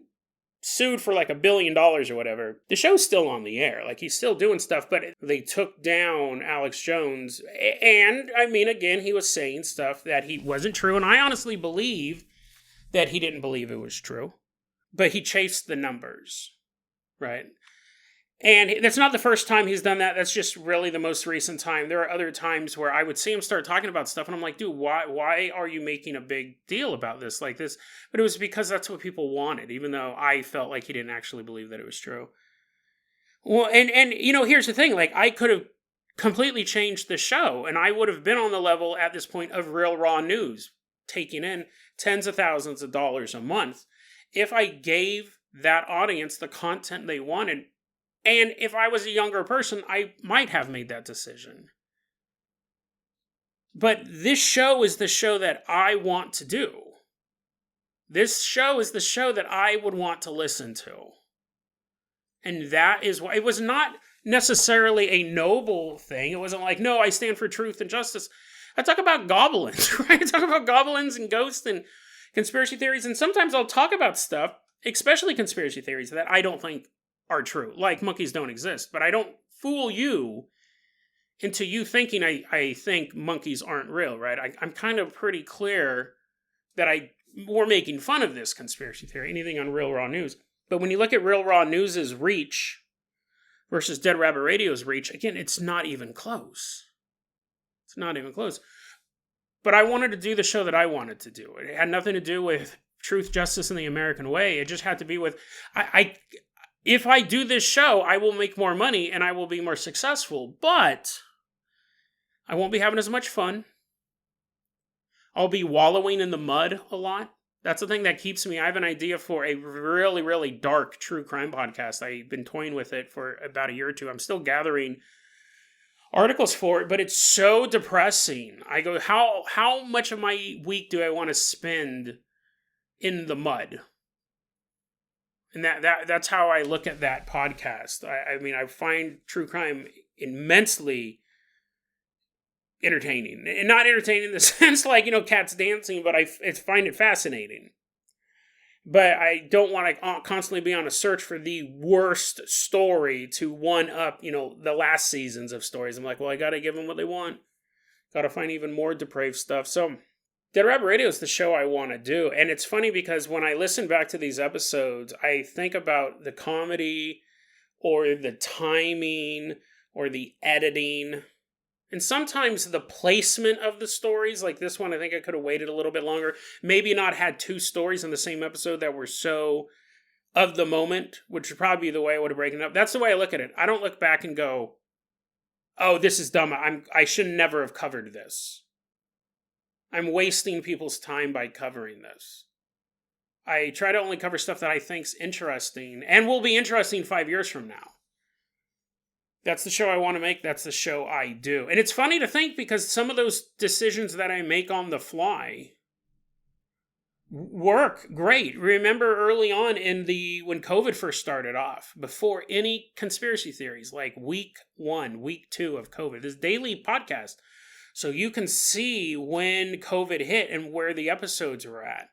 sued for like $1 billion or whatever. The show's still on the air. Like, he's still doing stuff, but they took down Alex Jones. And, I mean, again, he was saying stuff that he wasn't true. And I honestly believe that he didn't believe it was true. But he chased the numbers, right? And that's not the first time he's done that. That's just really the most recent time. There are other times where I would see him start talking about stuff, and I'm like, dude, why are you making a big deal about this like this? But it was because that's what people wanted, even though I felt like he didn't actually believe that it was true. Well, and you know, here's the thing. Like, I could have completely changed the show, and I would have been on the level at this point of Real Raw News, taking in tens of thousands of dollars a month, if I gave that audience the content they wanted. And if I was a younger person, I might have made that decision. But this show is the show that I want to do. This show is the show that I would want to listen to. And that is why it was not necessarily a noble thing. It wasn't like, no, I stand for truth and justice. I talk about goblins, right? I talk about goblins and ghosts and conspiracy theories. And sometimes I'll talk about stuff, especially conspiracy theories, that I don't think are true, like monkeys don't exist. But I don't fool you into you thinking I think monkeys aren't real, right? I'm kind of pretty clear that we're making fun of this conspiracy theory, anything on Real Raw News. But when you look at Real Raw News' reach versus Dead Rabbit Radio's reach, again, it's not even close. It's not even close. But I wanted to do the show that I wanted to do. It had nothing to do with truth, justice, and the American way. It just had to be with... If I do this show, I will make more money and I will be more successful, but I won't be having as much fun. I'll be wallowing in the mud a lot. That's the thing that keeps me. I have an idea for a really, really dark true crime podcast. I've been toying with it for about a year or two. I'm still gathering articles for it, but it's so depressing. I go, how much of my week do I want to spend in the mud? And that's how I look at that podcast. I mean, I find true crime immensely entertaining. And not entertaining in the sense like, cats dancing, but I find it fascinating. But I don't want to constantly be on a search for the worst story to one-up, the last seasons of stories. I'm like, well, I got to give them what they want. Got to find even more depraved stuff. So Dead Rabbit Radio is the show I want to do. And it's funny because when I listen back to these episodes, I think about the comedy or the timing or the editing. And sometimes the placement of the stories, like this one, I think I could have waited a little bit longer. Maybe not had two stories in the same episode that were so of the moment, which would probably be the way I would have broken it up. That's the way I look at it. I don't look back and go, oh, this is dumb. I should never have covered this. I'm wasting people's time by covering this. I try to only cover stuff that I think's interesting and will be interesting 5 years from now. That's the show I want to make. That's the show I do. And it's funny to think because some of those decisions that I make on the fly work great. Remember early on when COVID first started off, before any conspiracy theories, like week 1, week 2 of COVID, this daily podcast. So you can see when COVID hit and where the episodes were at.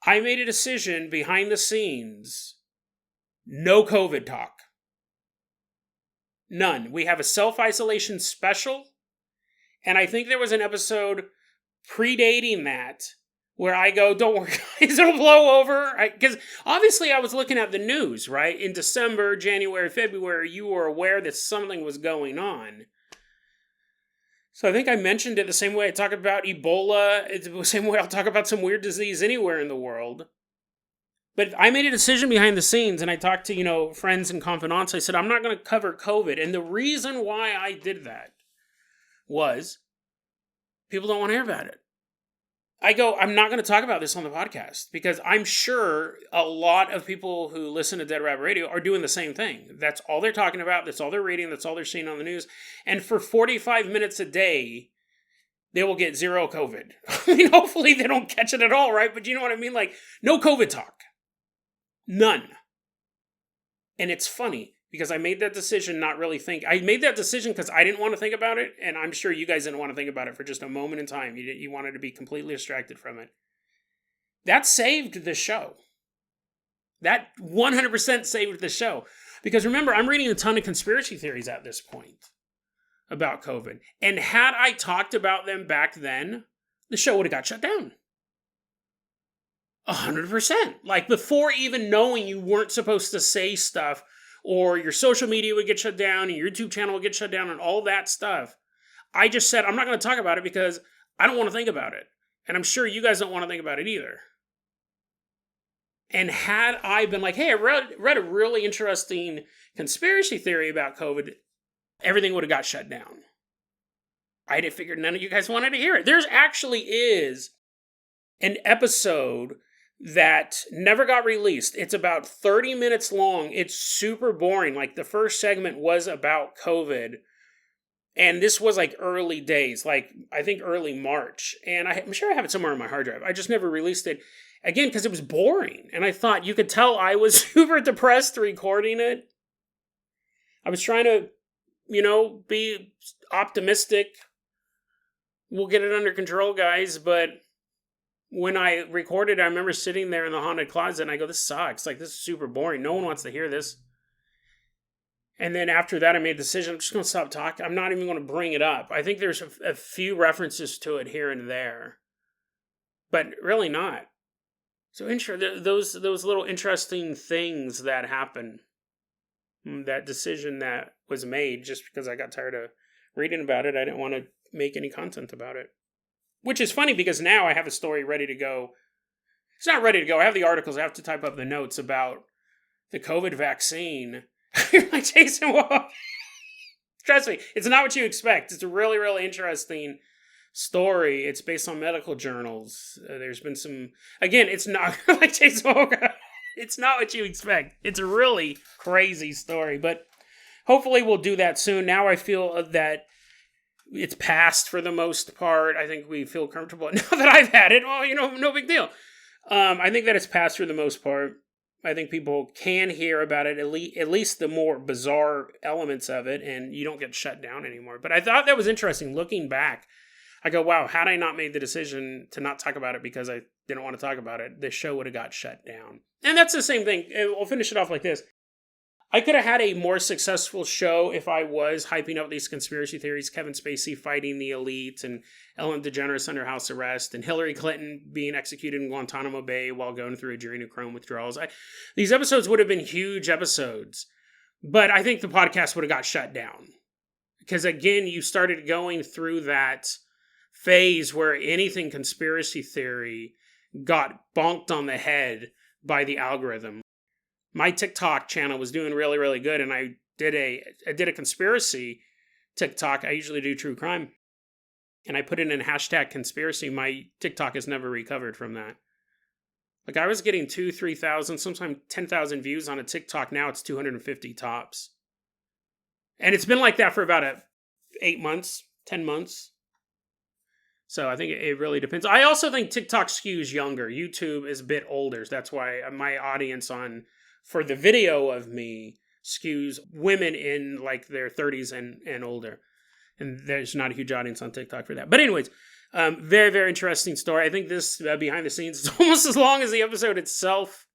I made a decision behind the scenes, no COVID talk. None. We have a self-isolation special, and I think there was an episode predating that where I go, don't worry guys, it'll blow over. Because obviously I was looking at the news, right? In December, January, February, you were aware that something was going on. So I think I mentioned it the same way I talk about Ebola. It's the same way I'll talk about some weird disease anywhere in the world. But I made a decision behind the scenes, and I talked to, friends and confidants. I said, I'm not going to cover COVID. And the reason why I did that was people don't want to hear about it. I go, I'm not going to talk about this on the podcast because I'm sure a lot of people who listen to Dead Rabbit Radio are doing the same thing. That's all they're talking about. That's all they're reading. That's all they're seeing on the news. And for 45 minutes a day, they will get zero COVID. I mean, hopefully they don't catch it at all, right? But you know what I mean? Like, no COVID talk. None. And it's funny because I made that decision I made that decision because I didn't want to think about it, and I'm sure you guys didn't want to think about it for just a moment in time. You wanted to be completely distracted from it. That saved the show. That 100% saved the show. Because remember, I'm reading a ton of conspiracy theories at this point about COVID. And had I talked about them back then, the show would have got shut down. 100%. Like, before even knowing you weren't supposed to say stuff, or your social media would get shut down, and your YouTube channel would get shut down, and all that stuff, I just said, I'm not going to talk about it because I don't want to think about it. And I'm sure you guys don't want to think about it either. And had I been like, hey, I read a really interesting conspiracy theory about COVID, everything would have got shut down. I figured none of you guys wanted to hear it. There's actually is an episode that never got released. It's about 30 minutes long. It's super boring. Like, the first segment was about COVID. And this was like early days, like I think early March. And I'm sure I have it somewhere on my hard drive. I just never released it. Again, because it was boring. And I thought, you could tell I was super depressed recording it. I was trying to, be optimistic. We'll get it under control, guys. But when I recorded, I remember sitting there in the haunted closet and I go, this sucks. Like, this is super boring. No one wants to hear this. And then after that, I made the decision, I'm just going to stop talking. I'm not even going to bring it up. I think there's a few references to it here and there, but really not. So those little interesting things that happen, that decision that was made just because I got tired of reading about it, I didn't want to make any content about it. Which is funny because now I have a story ready to go. It's not ready to go. I have the articles. I have to type up the notes about the COVID vaccine. You're like, Jason, whoa. Trust me, it's not what you expect. It's a really, really interesting story. It's based on medical journals. There's been some... Again, it's not like Jason, whoa. It's not what you expect. It's a really crazy story. But hopefully we'll do that soon. Now I feel that it's passed for the most part. I think we feel comfortable. Now that I've had it, well, no big deal. I think that it's passed for the most part. I think people can hear about it, at least the more bizarre elements of it, and you don't get shut down anymore. But I thought that was interesting. Looking back, I go, wow, had I not made the decision to not talk about it because I didn't want to talk about it, the show would have got shut down. And that's the same thing. We'll finish it off like this. I could have had a more successful show if I was hyping up these conspiracy theories. Kevin Spacey fighting the elite, and Ellen DeGeneres under house arrest, and Hillary Clinton being executed in Guantanamo Bay while going through adrenochrome withdrawals. These episodes would have been huge episodes, but I think the podcast would have got shut down. Because again, you started going through that phase where anything conspiracy theory got bonked on the head by the algorithm. My TikTok channel was doing really, really good, and I did a conspiracy TikTok. I usually do true crime, and I put it in hashtag conspiracy. My TikTok has never recovered from that. Like, I was getting 2,000, 3,000, sometimes 10,000 views on a TikTok. Now it's 250 tops, and it's been like that for about 8 months, 10 months. So I think it really depends. I also think TikTok skews younger. YouTube is a bit older. That's why my audience for the video of me skews women in like their 30s and older. And there's not a huge audience on TikTok for that. But anyways, very, very interesting story. I think this behind the scenes is almost as long as the episode itself.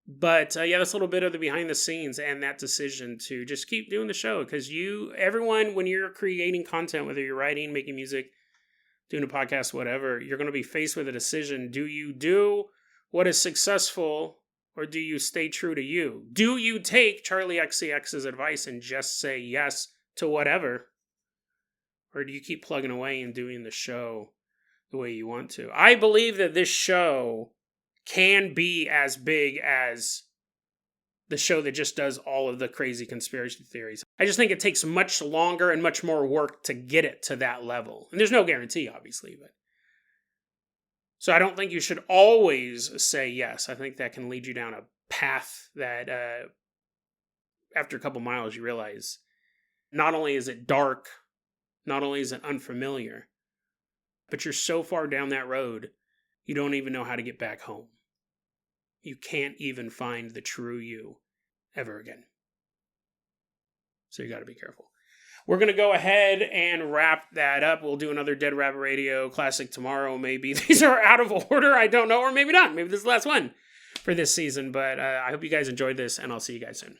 But yeah, that's a little bit of the behind the scenes and that decision to just keep doing the show. Because everyone, when you're creating content, whether you're writing, making music, doing a podcast, whatever, you're going to be faced with a decision. Do you do what is successful, or do you stay true to you? Do you take Charlie XCX's advice and just say yes to whatever? Or do you keep plugging away and doing the show the way you want to? I believe that this show can be as big as the show that just does all of the crazy conspiracy theories. I just think it takes much longer and much more work to get it to that level. And there's no guarantee, obviously, but So I don't think you should always say yes. I think that can lead you down a path that after a couple miles you realize not only is it dark, not only is it unfamiliar, but you're so far down that road, you don't even know how to get back home. You can't even find the true you ever again. So you got to be careful. We're going to go ahead and wrap that up. We'll do another Dead Rabbit Radio classic tomorrow, maybe. These are out of order, I don't know, or maybe not. Maybe this is the last one for this season, but I hope you guys enjoyed this, and I'll see you guys soon.